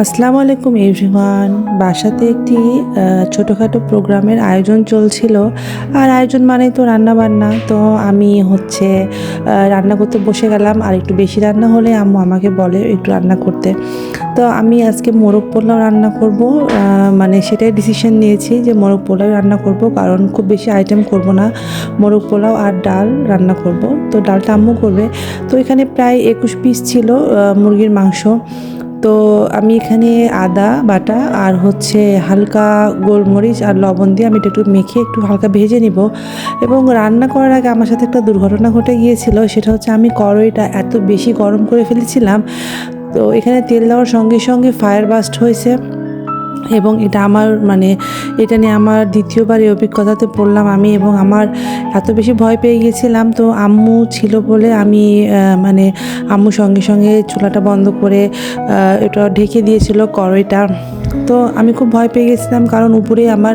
আসসালামু আলাইকুম এভরিওয়ান। বাসাতে একটি ছোটোখাটো প্রোগ্রামের আয়োজন চলছিল। আর আয়োজন মানেই তো রান্না বান্না। তো আমি রান্না করতে বসে গেলাম। আর একটু বেশি রান্না হলে আম্মু আমাকে বলে একটু রান্না করতে। তো আমি আজকে মোরগ পোলাও রান্না করব। মানে সেটাই ডিসিশন নিয়েছি যে মোরগ পোলাও রান্না করব, কারণ খুব বেশি আইটেম করব না। মোরগ পোলাও আর ডাল রান্না করব। তো ডালটা আম্মু করবে। তো এখানে প্রায় 21 পিস ছিল মুরগির মাংস। তো আমি এখানে আদা বাটা আর হালকা গোলমরিচ আর লবণ দিয়ে আমি এটা একটু মেখে একটু হালকা ভেজে নিব। এবং রান্না করার আগে আমার সাথে একটা দুর্ঘটনা ঘটে গিয়েছিল। সেটা হচ্ছে আমি কড়াইটা এত বেশি গরম করে ফেলেছিলাম। তো এখানে তেল দেওয়ার সঙ্গে সঙ্গে ফায়ার বাস্ট হয়েছে। এবং এটা নিয়ে আমার দ্বিতীয়বার এই অভিজ্ঞতাতে পড়লাম আমি, এবং আমার এত বেশি ভয় পেয়ে গিয়েছিলাম। তো আম্মু ছিল বলে আমি আম্মু সঙ্গে সঙ্গে চুলাটা বন্ধ করে এটা ঢেকে দিয়েছিল কড়াইটা। তো আমি খুব ভয় পেয়ে গেছিলাম, কারণ উপরে আমার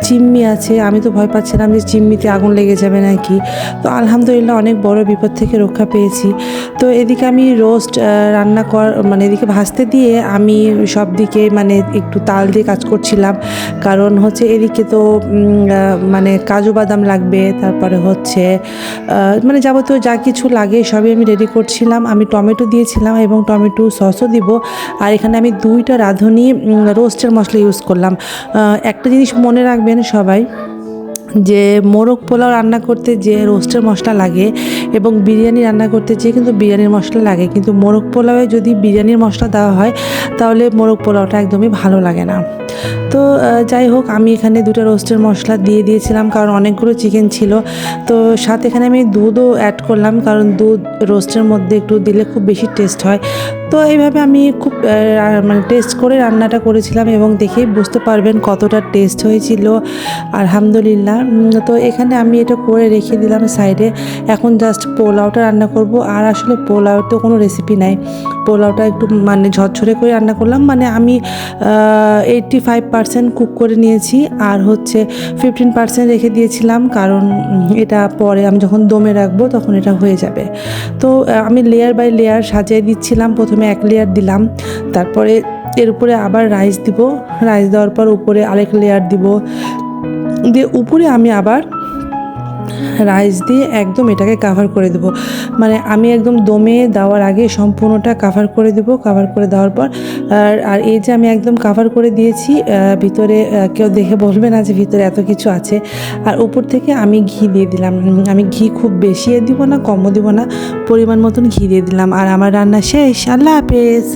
চিমনি আছে। আমি তো ভয় পাচ্ছিলাম যে চিমনিতে আগুন লেগে যাবে নাকি। তো আলহামদুলিল্লাহ অনেক বড় বিপদ থেকে রক্ষা পেয়েছি। তো এদিকে আমি রোস্ট এদিকে ভাজতে দিয়ে আমি সব দিকে একটু তাল দিয়ে কাজ করছিলাম। কারণ এদিকে তো কাজু বাদাম লাগবে, তারপরে যাবতীয় যা কিছু লাগে সবই আমি রেডি করছিলাম। আমি টমেটো দিয়েছিলাম এবং টমেটো সসও দিব। আর এখানে আমি 2টা রাঁধুনি রোস্টের মশলা ইউজ করলাম। একটা জিনিস মনে রাখবেন সবাই, যে মোরগ পোলাও রান্না করতে যে রোস্টের মশলা লাগে এবং বিরিয়ানি রান্না করতে যে কিন্তু বিরিয়ানির মশলা লাগে, কিন্তু মোরগ পোলাওয়ে যদি বিরিয়ানির মশলা দেওয়া হয় তাহলে মোরগ পোলাওটা একদমই ভালো লাগে না। তো যাই হোক, আমি এখানে 2টা রোস্টের মশলা দিয়ে দিয়েছিলাম, কারণ অনেকগুলো চিকেন ছিল। তো সাথে এখানে আমি দুধও অ্যাড করলাম, কারণ দুধ রোস্টের মধ্যে একটু দিলে খুব বেশি টেস্ট হয়। তো এইভাবে আমি খুব টেস্ট করে রান্নাটা করেছিলাম, এবং দেখেই বুঝতে পারবেন কতটা টেস্ট হয়েছিল আলহামদুলিল্লাহ। তো এখানে আমি এটা করে রেখে দিলাম সাইডে। এখন জাস্ট পোলাওটা রান্না করব। আর আসলে পোলাও তো কোনো রেসিপি নাই, পোলাওটা একটু ঝরঝরে করে রান্না করলাম। আমি 85% কুক করে নিয়েছি, আর 15% রেখে দিয়েছিলাম, কারণ এটা পরে আমি যখন দমে রাখবো তখন এটা হয়ে যাবে। তো আমি লেয়ার বাই লেয়ার সাজিয়ে দিচ্ছিলাম। প্রথমে 1 লেয়ার দিলাম, তারপরে এর উপরে আবার রাইস দিব। রাইস দেওয়ার পর উপরে আরেক লেয়ার দিব, দিয়ে উপরে আমি আবার রাইস দিয়ে একদম এটাকে কাভার করে দেবো। আমি একদম দমে দেওয়ার আগে সম্পূর্ণটা কাভার করে দেবো। কাভার করে দেওয়ার পর আর এই যে আমি একদম কাভার করে দিয়েছি, ভিতরে কেউ দেখে বলবে না যে ভিতরে এত কিছু আছে। আর উপর থেকে আমি ঘি দিয়ে দিলাম। আমি ঘি খুব বেশিও দিব না, কমও দিব না, পরিমাণ মতন ঘি দিয়ে দিলাম। আর আমার রান্না শেষ। আল্লাহ হাফেজ।